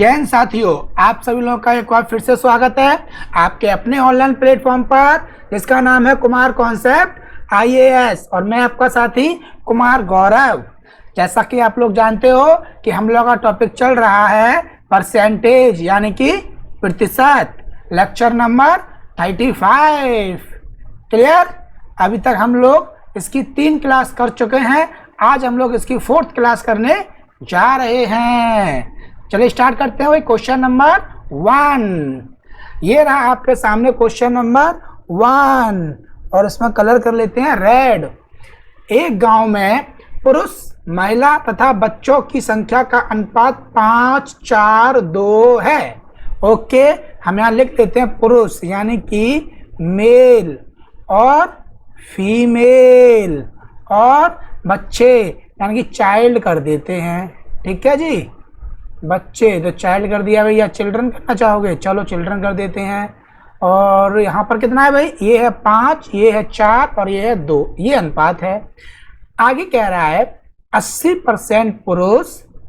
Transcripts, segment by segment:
जैन साथियों, आप सभी लोगों का एक बार फिर से स्वागत है आपके अपने ऑनलाइन प्लेटफॉर्म पर जिसका नाम है कुमार कॉन्सेप्ट आईएएस और मैं आपका साथी कुमार गौरव। जैसा कि आप लोग जानते हो कि हम लोग का टॉपिक चल रहा है परसेंटेज यानी कि प्रतिशत, लेक्चर नंबर 35। क्लियर? अभी तक हम लोग इसकी 3 क्लास कर चुके हैं। आज हम लोग इसकी 4th क्लास करने जा रहे हैं। चलिए स्टार्ट करते हैं भाई। क्वेश्चन नंबर 1 ये रहा आपके सामने। क्वेश्चन नंबर 1 और इसमें कलर कर लेते हैं रेड। एक गांव में पुरुष, महिला तथा बच्चों की संख्या का अनुपात 5:4:2 है। ओके, हम यहाँ लिख देते हैं पुरुष यानी कि मेल और फीमेल और बच्चे यानी कि चाइल्ड कर देते हैं। ठीक है जी, बच्चे तो चाइल्ड कर दिया भाई, या चिल्ड्रन करना चाहोगे? चलो चिल्ड्रन कर देते हैं। और यहाँ पर कितना है भाई? ये है 5, ये है 4 और ये है 2। ये अनुपात है। आगे कह रहा है 80% पुरुष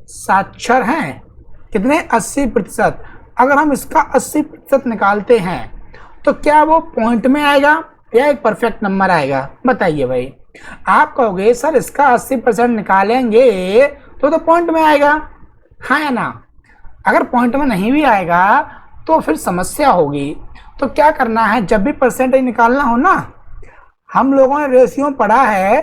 साक्षर हैं। कितने? 80%। अगर हम इसका 80% निकालते हैं तो क्या वो पॉइंट में आएगा या एक परफेक्ट नंबर आएगा? बताइए भाई। आप कहोगे सर इसका 80% निकालेंगे तो पॉइंट में आएगा, हाँ या ना? अगर पॉइंट में नहीं भी आएगा तो फिर समस्या होगी। तो क्या करना है, जब भी परसेंटेज निकालना हो ना, हम लोगों ने रेशियो पढ़ा है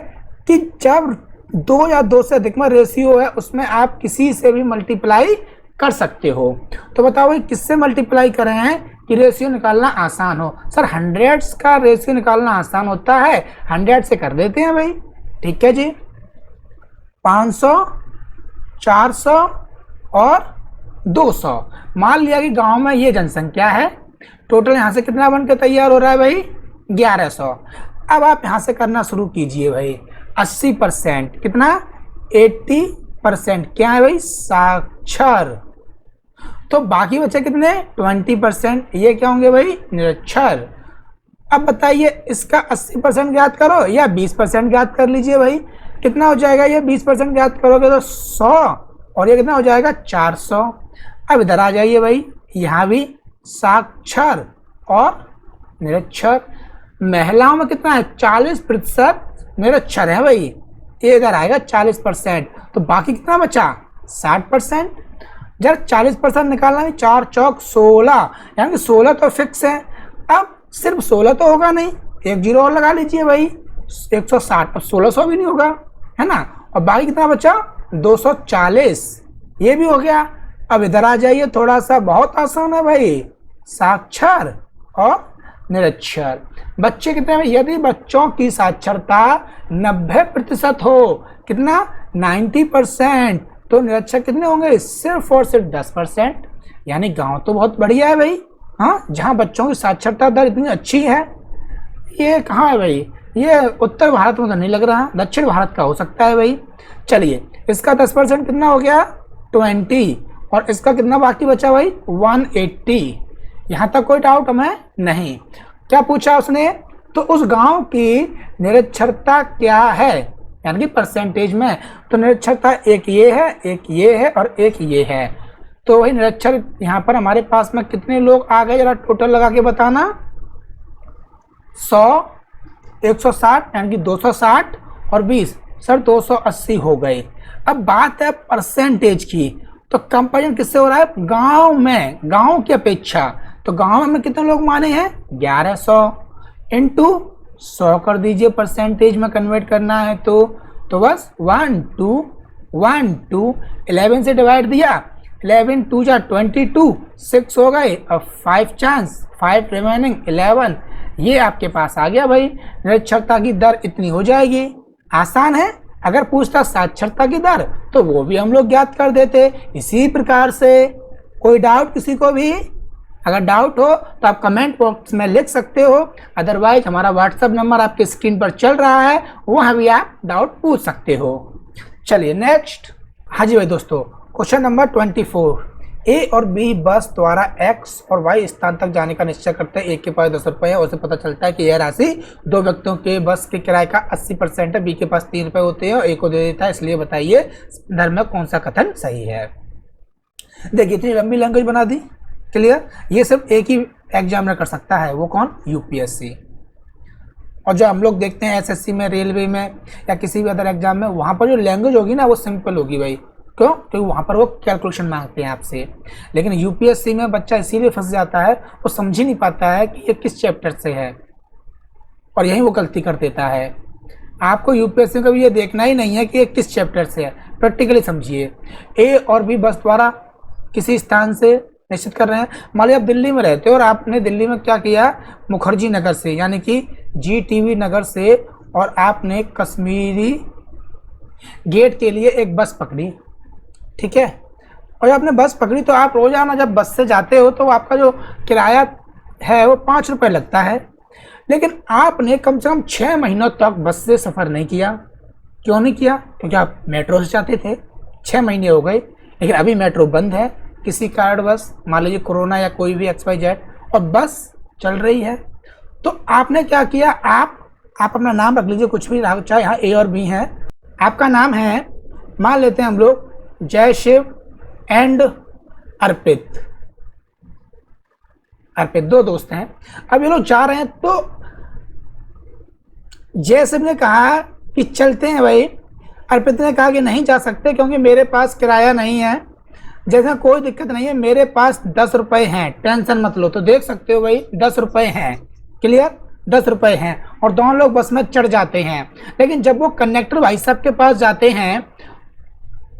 कि जब 2 या 2 से अधिक में रेशियो है उसमें आप किसी से भी मल्टीप्लाई कर सकते हो। तो बताओ भाई किससे मल्टीप्लाई कर रहे हैं कि रेशियो निकालना आसान हो? सर 100 का रेशियो निकालना आसान होता है, 100 से कर देते हैं भाई। ठीक है जी, 500, 400 और 200। मान लिया कि गांव में ये जनसंख्या है। टोटल यहाँ से कितना बन के तैयार हो रहा है भाई? 1100। अब आप यहाँ से करना शुरू कीजिए भाई। 80% कितना? 80% क्या है भाई? साक्षर। तो बाकी बचे कितने? 20%। ये क्या होंगे भाई? निरक्षर। अब बताइए इसका 80% ज्ञात करो या 20% ज्ञात कर लीजिए भाई। कितना हो जाएगा? ये 20% ज्ञात करोगे तो 100 और ये कितना हो जाएगा? 400। अब इधर आ जाइए भाई, यहाँ भी साक्षर और निरक्षर। महिलाओं में कितना है? 40% निरक्षर है भाई। ये इधर आएगा 40%। तो बाकी कितना बचा? 60%। जब 40% निकालना है, 4 चौक 16 यानी 16 तो फिक्स है। अब सिर्फ 16 तो होगा नहीं, एक जीरो और लगा लीजिए भाई, 160। अब 1600 भी नहीं होगा, है ना? और बाकी कितना बचा? 240। ये भी हो गया। अब इधर आ जाइए, थोड़ा सा बहुत आसान है भाई, साक्षर और निरक्षर। बच्चे कितने हैं? यदि बच्चों की साक्षरता 90% हो, कितना? 90%, तो निरक्षर कितने होंगे? सिर्फ और सिर्फ 10%। यानी गांव तो बहुत बढ़िया है भाई, हाँ, जहाँ बच्चों की साक्षरता दर इतनी अच्छी है। ये कहाँ है भाई? ये उत्तर भारत में तो नहीं लग रहा, दक्षिण भारत का हो सकता है भाई। चलिए इसका 10% कितना हो गया? 20। और इसका कितना बाकी बचा भाई? 180। यहाँ तक कोई डाउट हमें नहीं। क्या पूछा उसने? तो उस गांव की निरक्षरता क्या है यानी कि परसेंटेज में। तो निरक्षरता एक ये है, एक ये है और एक ये है। तो वही निरक्षर यहाँ पर हमारे पास में कितने लोग आ गए, जरा टोटल लगा के बताना। 100, 160 यानी कि 260 और 20, सर 280 हो गए। अब बात है परसेंटेज की, तो कंपेरिजन किससे हो रहा है? गांव में, गांव की अपेक्षा। तो गांव में कितने लोग माने हैं? 1100 इंटू 100 कर दीजिए। परसेंटेज में कन्वर्ट करना है तो बस 1 2 11 से डिवाइड दिया, 11 2 जा 22, 6 हो गए। अब 5 चांस, 5 रिमेनिंग 11। ये आपके पास आ गया भाई। निरक्षरता की दर इतनी हो जाएगी। आसान है। अगर पूछता साक्षरता की दर तो वो भी हम लोग ज्ञात कर देते। इसी प्रकार से कोई डाउट किसी को भी? अगर डाउट हो तो आप कमेंट बॉक्स में लिख सकते हो, अदरवाइज हमारा व्हाट्सएप नंबर आपके स्क्रीन पर चल रहा है, वहाँ भी आप डाउट पूछ सकते हो। चलिए नेक्स्ट। हाँ जी भाई दोस्तों, क्वेश्चन नंबर 24। ए और बी बस द्वारा एक्स और वाई स्थान तक जाने का निश्चय करते हैं। ए के पास 10 रुपये है और उसे पता चलता है कि यह राशि 2 व्यक्तियों के बस के किराए का 80% है। बी के पास 3 रुपये होते हैं और ए को दे देता है, इसलिए बताइए संदर्भ में कौन सा कथन सही है। देखिए इतनी लंबी लैंग्वेज बना दी। क्लियर? ये सिर्फ एक ही एग्जामिनर कर सकता है, वो कौन? यूपीएससी। और जो हम लोग देखते हैं एसएससी में, रेलवे में या किसी भी अदर एग्जाम में, वहाँ पर जो लैंग्वेज होगी ना वो सिंपल होगी भाई। क्यों? क्योंकि वहाँ पर वो कैलकुलेशन मांगते हैं आपसे। लेकिन यूपीएससी में बच्चा इसीलिए फंस जाता है, वो समझ ही नहीं पाता है कि ये किस चैप्टर से है, और यही वो गलती कर देता है। आपको यूपीएससी का भी ये देखना ही नहीं है कि ये किस चैप्टर से है, प्रैक्टिकली समझिए। ए और बी बस द्वारा किसी स्थान से निश्चित कर रहे हैं। मान लीजिए आप दिल्ली में रहते हो और आपने दिल्ली में क्या किया, मुखर्जी नगर से यानी कि जीटीवी नगर से, और आपने कश्मीरी गेट के लिए एक बस पकड़ी, ठीक है। और आपने बस पकड़ी तो आप रोजाना जब बस से जाते हो तो आपका जो किराया है वो 5 रुपये लगता है। लेकिन आपने कम से कम 6 महीनों तक बस से सफ़र नहीं किया। क्यों नहीं किया? क्योंकि आप मेट्रो से जाते थे। 6 महीने हो गए, लेकिन अभी मेट्रो बंद है किसी कारणवश, मान लीजिए कोरोना या कोई भी XYZ, और बस चल रही है। तो आपने क्या किया, आप अपना नाम रख लीजिए, कुछ भी, चाहे यहाँ ए और बी है। आपका नाम है, मान लेते हैं हम लोग, जय शिव एंड अर्पित। अर्पित 2 दोस्त हैं। अब ये लोग जा रहे हैं तो जय शिव ने कहा कि चलते हैं भाई। अर्पित ने कहा कि नहीं जा सकते क्योंकि मेरे पास किराया नहीं है। जैसे कोई दिक्कत नहीं है, मेरे पास 10 रुपये हैं, टेंशन मत लो। तो देख सकते हो भाई 10 रुपये हैं। क्लियर? 10 रुपये हैं और दोनों लोग बस में चढ़ जाते हैं। लेकिन जब वो कंडक्टर भाई साहब के पास जाते हैं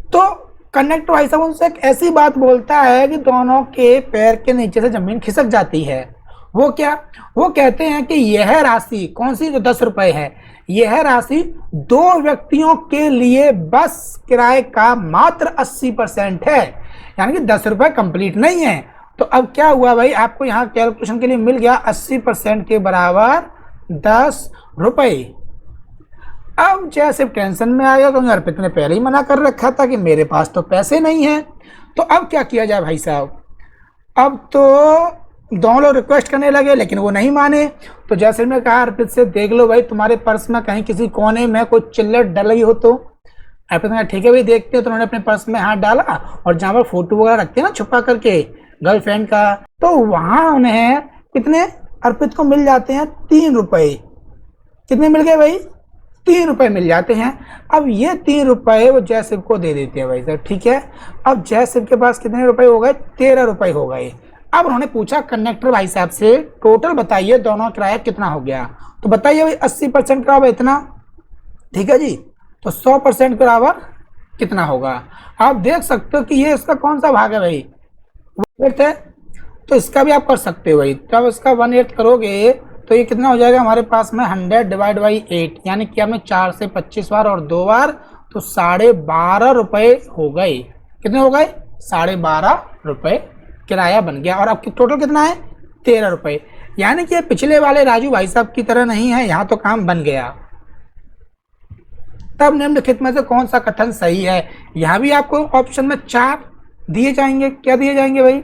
तो कंडक्टर भाई साहब उनसे एक ऐसी बात बोलता है कि दोनों के पैर के नीचे से जमीन खिसक जाती है। वो क्या? वो कहते हैं कि यह राशि, कौन सी, जो 10 रुपये है, यह राशि 2 व्यक्तियों के लिए बस किराए का मात्र 80% है, यानी कि 10 रुपये कंप्लीट नहीं है। तो अब क्या हुआ भाई, आपको यहाँ कैलकुलेशन के लिए मिल गया 80% के बराबर 10 रुपये। अब जैसे टेंशन में आया क्योंकि अर्पित ने पहले ही मना कर रखा था कि मेरे पास तो पैसे नहीं हैं। तो अब क्या किया जाए भाई साहब? अब तो दोनों लोग रिक्वेस्ट करने लगे लेकिन वो नहीं माने। तो जैसे ने कहा अर्पित से, देख लो भाई तुम्हारे पर्स में कहीं किसी कोने में कोई चिल्लर डल गई हो तो। अर्पित ने कहा ठीक है भाई देखते हैं। तो उन्होंने अपने पर्स में हाथ डाला और जहाँ पर फोटो वगैरह रखते हैं ना छुपा करके गर्लफ्रेंड का, तो वहाँ उन्हें कितने, अर्पित को मिल जाते हैं 3 रुपये। कितने मिल गए भाई? 3 रुपये मिल जाते हैं। अब ये 3 रुपये वो जयशिव को दे देते हैं भाई साहब, ठीक है। अब जयशिव के पास कितने रुपए हो गए? 13 रुपये हो गए। अब उन्होंने पूछा कंडक्टर भाई साहब से, टोटल बताइए दोनों किराया कितना हो गया। तो बताइए भाई 80% के बराबर इतना, ठीक है जी। तो 100% के बराबर कितना होगा? आप देख सकते हो कि ये इसका कौन सा भाग है भाई, 1/8 है। तो इसका भी आप कर सकते हो भाई। जब इसका 1/8 करोगे तो ये कितना हो जाएगा हमारे पास में, 100 डिवाइड बाई 8, यानी कि हमें 4 से 25 बार और 2 बार, तो 12.5 रुपये हो गए। कितने हो गए? 12.5 रुपये किराया बन गया। और आपकी टोटल कितना है? 13 रुपये। यानी कि पिछले वाले राजू भाई साहब की तरह नहीं है, यहाँ तो काम बन गया। तब निम्नलिखित में से कौन सा कथन सही है? यहाँ भी आपको ऑप्शन में 4 दिए जाएंगे। क्या दिए जाएंगे भाई?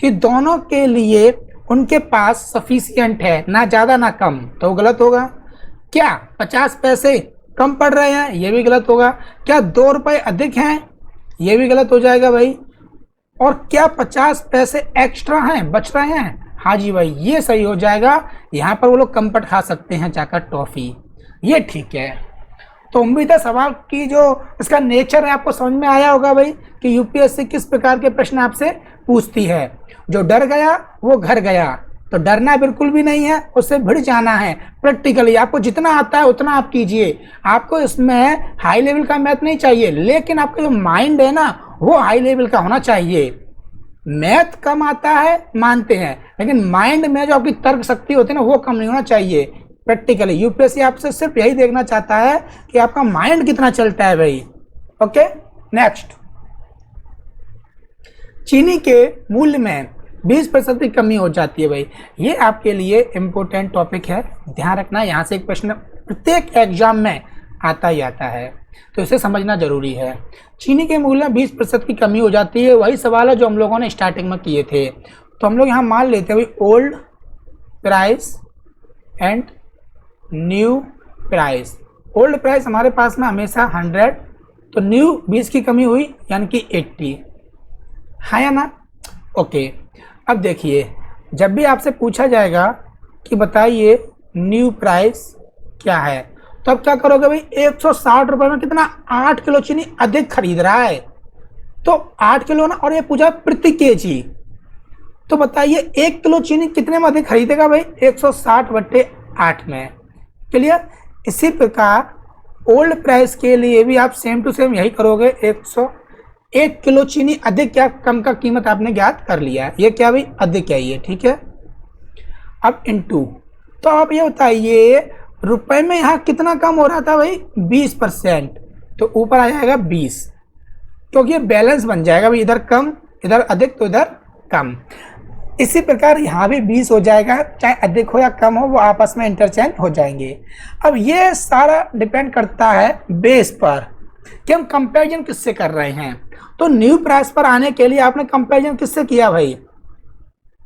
कि दोनों के लिए उनके पास सफिशिएंट है, ना ज़्यादा ना कम, तो गलत होगा। क्या 50 पैसे कम पड़ रहे हैं? ये भी गलत होगा। क्या 2 रुपये अधिक हैं? ये भी गलत हो जाएगा भाई। और क्या 50 पैसे एक्स्ट्रा हैं, बच रहे हैं? हाँ जी भाई, ये सही हो जाएगा। यहाँ पर वो लोग कम पट खा सकते हैं जाकर टॉफ़ी, ये ठीक है। तो उम्मीद है सवाल की जो इसका नेचर है आपको समझ में आया होगा भाई, कि यूपीएससी किस प्रकार के प्रश्न आपसे पूछती है। जो डर गया वो घर गया, तो डरना बिल्कुल भी नहीं है, उससे भिड़ जाना है। प्रैक्टिकली आपको जितना आता है उतना आप कीजिए। आपको इसमें हाई लेवल का मैथ नहीं चाहिए, लेकिन आपका जो माइंड है ना वो हाई लेवल का होना चाहिए। मैथ कम आता है मानते हैं, लेकिन माइंड में जो आपकी तर्क शक्ति होती है ना वो कम नहीं होना चाहिए। प्रैक्टिकली यूपीएससी आपसे सिर्फ यही देखना चाहता है कि आपका माइंड कितना चलता है भाई। ओके, नेक्स्ट, चीनी के मूल्य में 20% की कमी हो जाती है भाई। ये आपके लिए इम्पोर्टेंट टॉपिक है, ध्यान रखना। यहाँ से एक प्रश्न प्रत्येक एग्जाम में आता ही आता है, तो इसे समझना जरूरी है। चीनी के मूल्य में 20% की कमी हो जाती है, वही सवाल है जो हम लोगों ने स्टार्टिंग में किए थे। तो हम लोग यहाँ मान लेते हैं भाई old price and new price. Old price हमारे पास में हमेशा 100, तो न्यू 20 की कमी हुई यानी कि 80। है या ना? ओके, अब देखिए जब भी आपसे पूछा जाएगा कि बताइए न्यू प्राइस क्या है, तो अब क्या करोगे भाई, 160 रुपये में कितना 8 किलो चीनी अधिक खरीद रहा है, तो 8 किलो ना, और ये पूछा प्रति केजी, तो बताइए 1 किलो चीनी कितने में अधिक खरीदेगा भाई, 160/8 में। क्लियर? इसी प्रकार ओल्ड प्राइस के लिए भी आप सेम टू सेम यही करोगे, 101 किलो चीनी अधिक या कम का कीमत आपने ज्ञात कर लिया है, ये क्या भाई अधिक है ये, ठीक है। अब इनटू, तो आप ये बताइए रुपए में यहाँ कितना कम हो रहा था भाई, 20%, तो ऊपर आ जाएगा 20, क्योंकि ये बैलेंस बन जाएगा भाई, इधर कम इधर अधिक तो इधर कम। इसी प्रकार यहाँ भी 20 हो जाएगा, चाहे अधिक हो या कम हो वो आपस में इंटरचेंज हो जाएंगे। अब ये सारा डिपेंड करता है बेस पर कि हम कंपैरिजन किससे कर रहे हैं। तो न्यू प्राइस पर आने के लिए आपने कंपैरिजन किससे किया भाई,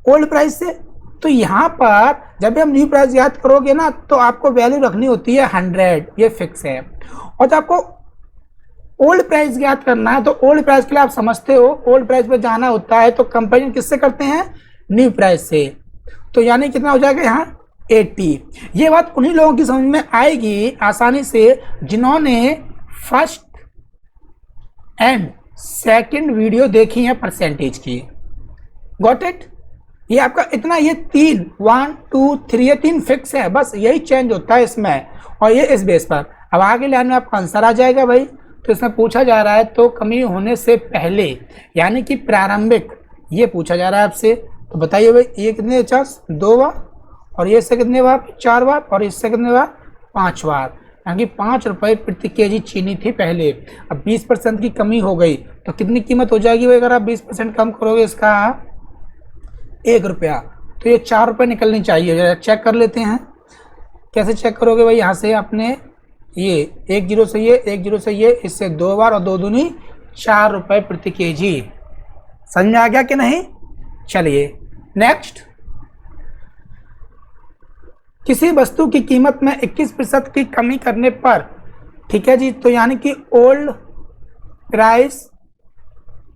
ओल्ड प्राइस से। तो यहाँ पर जब भी हम न्यू प्राइस याद करोगे ना, तो आपको वैल्यू रखनी होती है 100, ये फिक्स है। और जब आपको ओल्ड प्राइस याद करना है, तो ओल्ड प्राइस के लिए आप समझते हो ओल्ड प्राइस पर जाना होता है, तो कंपैरिजन किससे करते हैं, न्यू प्राइस से। तो यानी कितना हो जाएगा यहाँ 80। ये बात उन्हीं लोगों की समझ में आएगी आसानी से जिन्होंने फर्स्ट एंड सेकंड वीडियो देखी है परसेंटेज की। Got it? ये आपका इतना, ये 3 1 2 3 ये 3 फिक्स है, बस यही चेंज होता है इसमें, और ये इस बेस पर। अब आगे लाइन में आपका आंसर आ जाएगा भाई। तो इसमें पूछा जा रहा है तो कमी होने से पहले यानी कि प्रारंभिक, ये पूछा जा रहा है आपसे। तो बताइए भाई ये कितने चांस, 2 बार, और ये से कितने बार, 4 बार, और इससे कितने बार, 5 बार, यानी कि 5 रुपये प्रति केजी चीनी थी पहले। अब 20% की कमी हो गई तो कितनी कीमत हो जाएगी भाई, अगर आप 20% कम करोगे इसका 1 रुपया, तो ये 4 रुपये निकलनी चाहिए। जरा चेक कर लेते हैं, कैसे चेक करोगे भाई, यहाँ से आपने ये 1 जीरो से ये 1 जीरो से ये, इससे 2 बार, और 2 दूनी 4 रुपये प्रति केजी। समझ में आ गया कि नहीं? चलिए नेक्स्ट, किसी वस्तु की कीमत में 21% की कमी करने पर, ठीक है जी, तो यानी कि old price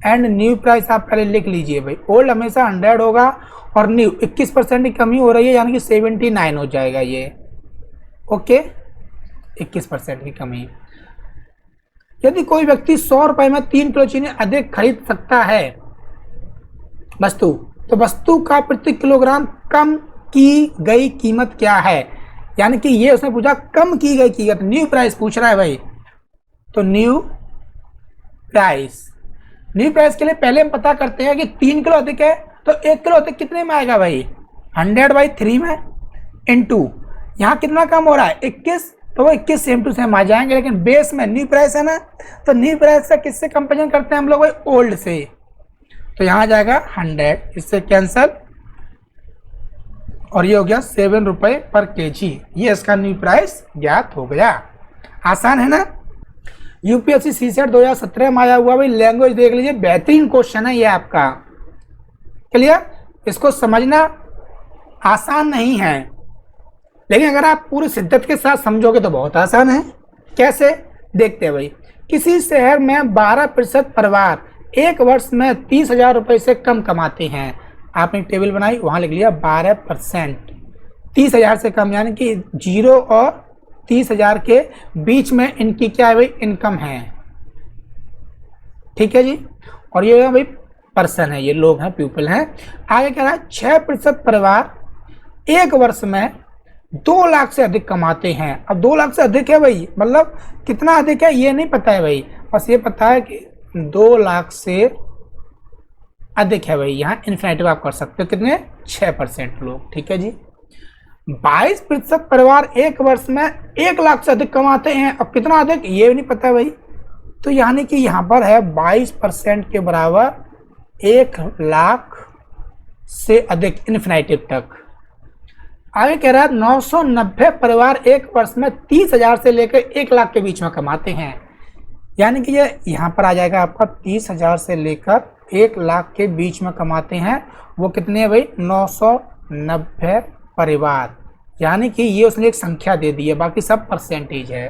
and new price आप पहले लिख लीजिए भाई। ओल्ड हमेशा 100 होगा और न्यू 21% की कमी हो रही है, यानी कि 79 हो जाएगा ये। ओके, 21% की कमी। यदि कोई व्यक्ति 100 रुपये में 3 किलो चीनी अधिक खरीद सकता है वस्तु, तो वस्तु का प्रति किलोग्राम कम की गई कीमत क्या है, यानी कि ये उसने पूछा कम की गई कीमत, न्यू प्राइस पूछ रहा है भाई। तो न्यू प्राइस, न्यू प्राइस के लिए पहले हम पता करते हैं कि 3 किलो अधिक है, तो 1 किलो अधिक कितने में आएगा भाई, 100/3 में, इनटू यहाँ कितना कम हो रहा है 21, तो वो 21 सेम टू सेम आ जाएंगे। लेकिन बेस में न्यू प्राइस है ना, तो न्यू प्राइस से किससे कंपेरिजन करते हैं हम लोग भाई, ओल्ड से। तो यहाँ आ जाएगा 100, इससे कैंसल, और ये हो गया 7 रुपये पर केजी। ये इसका न्यू प्राइस ज्ञात हो गया। आसान है ना? यूपीएससी सीसेट 2017 में आया हुआ भाई, लैंग्वेज देख लीजिए, बेहतरीन क्वेश्चन है ये आपका। क्लियर? इसको समझना आसान नहीं है, लेकिन अगर आप पूरी शिद्दत के साथ समझोगे तो बहुत आसान है। कैसे देखते हैं भाई। किसी शहर में 12% परिवार एक वर्ष में 30,000 रुपये से कम कमाते हैं। आपने टेबल बनाई, वहाँ लिख लिया 12%, 30,000 से कम, यानी कि 0 और 30,000 के बीच में इनकी क्या है भाई, इनकम है। ठीक है जी, और ये भाई पर्सन है, ये लोग हैं, पीपल हैं। आगे क्या है, 6% परिवार एक वर्ष में 2 लाख से अधिक कमाते हैं। अब 2 लाख से अधिक है भाई, मतलब कितना अधिक है ये नहीं पता है भाई, बस ये पता है कि 2 लाख से अधिक है भाई। यहाँ इन्फिनेटिव आप कर सकते हो, कितने, 6% लोग। ठीक है जी। 22% परिवार एक वर्ष में 1 लाख से अधिक कमाते हैं। अब कितना अधिक ये भी नहीं पता है भाई, तो यानी कि यहाँ पर है 22% के बराबर 1 लाख से अधिक, इन्फिनेटिव तक। आगे कह रहा है 990 परिवार एक वर्ष में 30,000 से लेकर 1 लाख के बीच में कमाते हैं, यानी कि ये यहाँ पर आ जाएगा आपका 30,000 से लेकर 1 लाख के बीच में कमाते हैं। वो कितने हैं भाई, 990 परिवार, यानी कि ये उसने एक संख्या दे दी है, बाकी सब परसेंटेज है।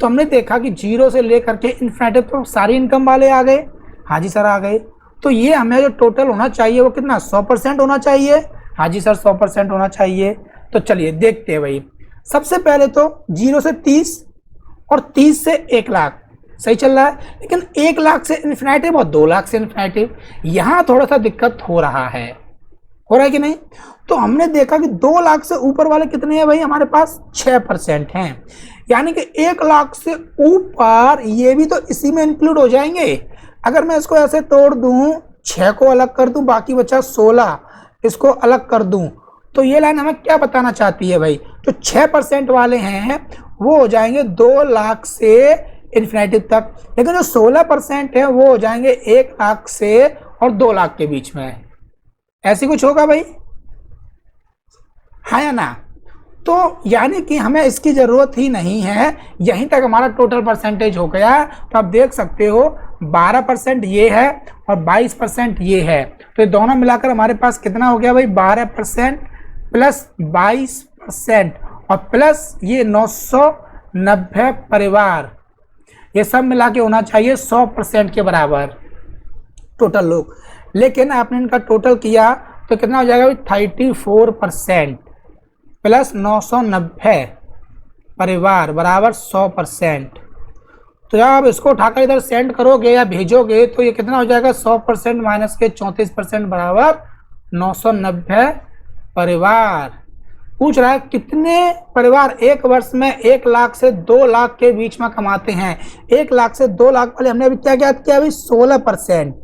तो हमने देखा कि 0 से लेकर के इन्फिनेटिव तो सारी इनकम वाले आ गए। हाँ जी सर आ गए। तो ये हमें जो टोटल होना चाहिए वो कितना 100% होना चाहिए। हाँ जी सर 100% होना चाहिए। तो चलिए देखते हैं भाई। सबसे पहले तो 0 से 30 और 30 से 1 लाख सही चल रहा है, लेकिन 1 लाख से इन्फिनिटिव और 2 लाख से इन्फिनिटिव यहाँ थोड़ा सा दिक्कत हो रहा है कि नहीं। तो हमने देखा कि 2 लाख से ऊपर वाले कितने हैं भाई, हमारे पास 6% हैं, यानी कि 1 लाख से ऊपर ये भी तो इसी में इंक्लूड हो जाएंगे। अगर मैं इसको ऐसे तोड़ दूं, 6 को अलग कर दूं, बाकी बचा 16, इसको अलग कर दूं, तो ये लाइन हमें क्या बताना चाहती है भाई, जो 6% वाले हैं वो हो जाएंगे 2 लाख से इन्फिनिटिव तक, लेकिन जो 16% है वो हो जाएंगे 1 लाख से और 2 लाख के बीच में। ऐसे कुछ होगा भाई, हाँ या ना। तो यानी कि हमें इसकी ज़रूरत ही नहीं है, यहीं तक हमारा टोटल परसेंटेज हो गया। तो आप देख सकते हो 12% ये है और 22% ये है, तो ये दोनों मिलाकर हमारे पास कितना हो गया भाई, 12% प्लस 22% और प्लस ये 990 परिवार, ये सब मिला के होना चाहिए 100% के बराबर टोटल लोग। लेकिन आपने इनका टोटल किया तो कितना हो जाएगा भाई, 34% प्लस 990 परिवार बराबर 100%। तो जब आप इसको उठाकर इधर सेंड करोगे या भेजोगे तो ये कितना हो जाएगा, 100% माइनस के 34% बराबर 990 परिवार। पूछ रहा है कितने परिवार एक वर्ष में 1 लाख से 2 लाख के बीच में कमाते हैं। 1 लाख से 2 लाख वाले हमने अभी क्या ज्ञात किया अभी, 16%,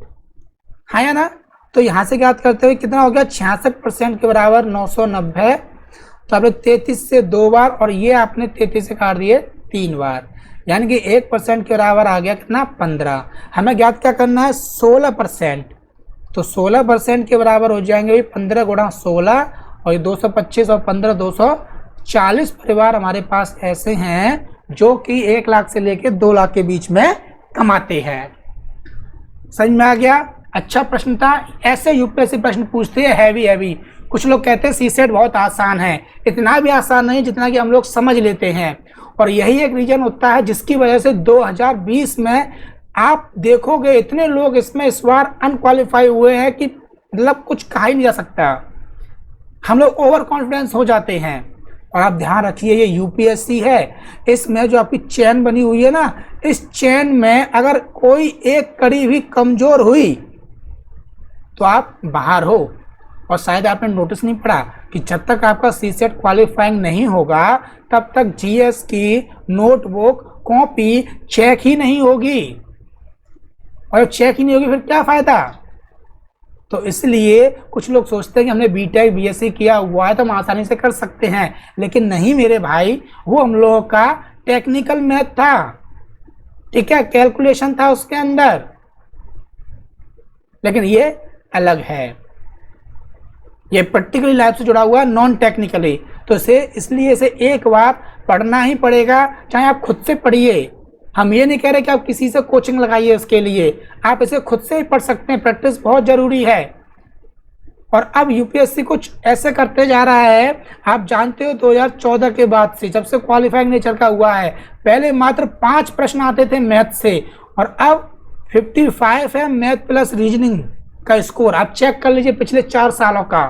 हाँ या ना। तो यहाँ से ज्ञात करते हुए कितना हो गया, 66% के बराबर 990। तो आपने 33 से 2 बार और ये आपने 33 से काट दिए 3 बार, यानी कि 1% के बराबर आ गया कितना, 15। हमें ज्ञात क्या करना है, 16%। तो 16% के बराबर हो जाएंगे 15 गुणा 16 और ये 225 और 15 240 परिवार हमारे पास ऐसे हैं जो कि 1 लाख से लेकर 2 लाख के बीच में कमाते हैं। समझ में आ गया, अच्छा प्रश्न था। ऐसे यूपीएससी प्रश्न पूछते हैं हैवी। कुछ लोग कहते हैं सीसेट बहुत आसान है, इतना भी आसान नहीं जितना कि हम लोग समझ लेते हैं, और यही एक रीजन होता है जिसकी वजह से 2020 में आप देखोगे इतने लोग इसमें इस बार अनक्वालिफाई हुए हैं कि मतलब कुछ कहा ही नहीं जा सकता। हम लोग ओवर कॉन्फिडेंस हो जाते हैं। और आप ध्यान रखिए ये यूपीएससी है, इसमें जो आपकी चेन बनी हुई है ना, इस चेन में अगर कोई एक कड़ी भी कमजोर हुई तो आप बाहर हो। और शायद आपने नोटिस नहीं पड़ा कि जब तक आपका सीसेट क्वालिफाइंग नहीं होगा तब तक जीएस की नोटबुक कॉपी चेक ही नहीं होगी, और चेक ही नहीं होगी फिर क्या फायदा। तो इसलिए कुछ लोग सोचते हैं कि हमने बीटेक बीएससी किया हुआ है तो हम आसानी से कर सकते हैं, लेकिन नहीं मेरे भाई, वो हम लोगों का टेक्निकल मैथ था, ठीक है, कैलकुलेशन था उसके अंदर, लेकिन ये अलग है, ये प्रैक्टिकली लाइफ से जुड़ा हुआ नॉन टेक्निकली। तो इसलिए इसे एक बार पढ़ना ही पड़ेगा, चाहे आप खुद से पढ़िए। हम ये नहीं कह रहे कि आप किसी से कोचिंग लगाइए इसके लिए, आप इसे खुद से ही पढ़ सकते हैं, प्रैक्टिस बहुत जरूरी है। और अब यूपीएससी कुछ ऐसे करते जा रहा है, आप जानते हो 2014 के बाद से, जब से क्वालिफाइंग नेचर का हुआ है, पहले मात्र 5 प्रश्न आते थे मैथ से, और अब 55 है मैथ प्लस रीजनिंग का स्कोर। आप चेक कर लीजिए पिछले 4 सालों का,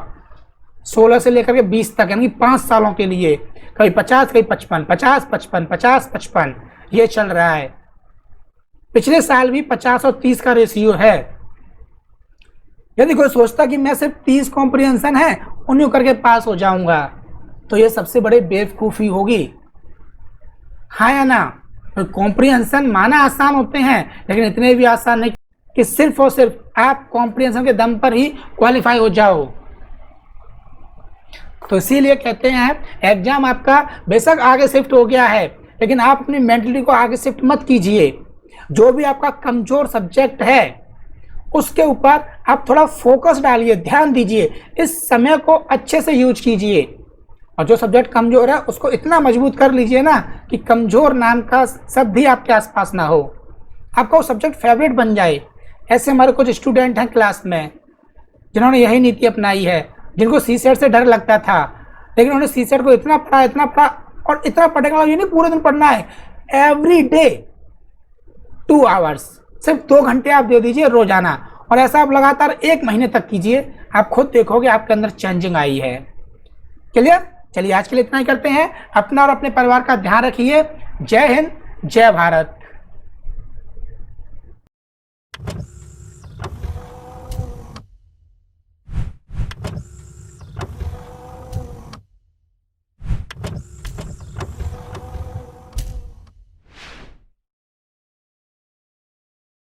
16 से लेकर के 20 तक, यानी 5 सालों के लिए, कभी 50 कभी 55, 50 55 50 55 ये चल रहा है। पिछले साल भी 50 और 30 का रेशियो है। यदि कोई सोचता कि मैं सिर्फ 30 कॉम्प्रिहेंशन है उन्हीं करके पास हो जाऊंगा, तो ये सबसे बड़ी बेवकूफ़ी होगी, हाँ या ना। तो कॉम्प्रिहेंशन माना आसान होते हैं, लेकिन इतने भी आसान नहीं कि सिर्फ और सिर्फ आप कॉम्प्रिहेंशन के दम पर ही क्वालिफाई हो जाओ। तो इसीलिए कहते हैं एग्जाम आपका बेशक आगे शिफ्ट हो गया है, लेकिन आप अपनी मेंटलिटी को आगे शिफ्ट मत कीजिए। जो भी आपका कमजोर सब्जेक्ट है उसके ऊपर आप थोड़ा फोकस डालिए, ध्यान दीजिए, इस समय को अच्छे से यूज कीजिए। और जो सब्जेक्ट कमजोर है उसको इतना मजबूत कर लीजिए ना कि कमजोर नाम का शब्द भी आपके आसपास ना हो, आपका वो सब्जेक्ट फेवरेट बन जाए। ऐसे हमारे कुछ स्टूडेंट हैं क्लास में जिन्होंने यही नीति अपनाई है, जिनको सीसेट से डर लगता था, लेकिन उन्होंने सीसेट को इतना पढ़ा, और इतना पढ़ने का ये नहीं पूरे दिन पढ़ना है, एवरी डे 2 आवर्स, सिर्फ 2 घंटे आप दे दीजिए रोजाना, और ऐसा आप लगातार 1 महीने तक कीजिए, आप खुद देखोगे आपके अंदर चेंजिंग आई है। क्लियर? चलिए आज के लिए इतना ही करते हैं। अपना और अपने परिवार का ध्यान रखिए। जय हिंद, जय भारत।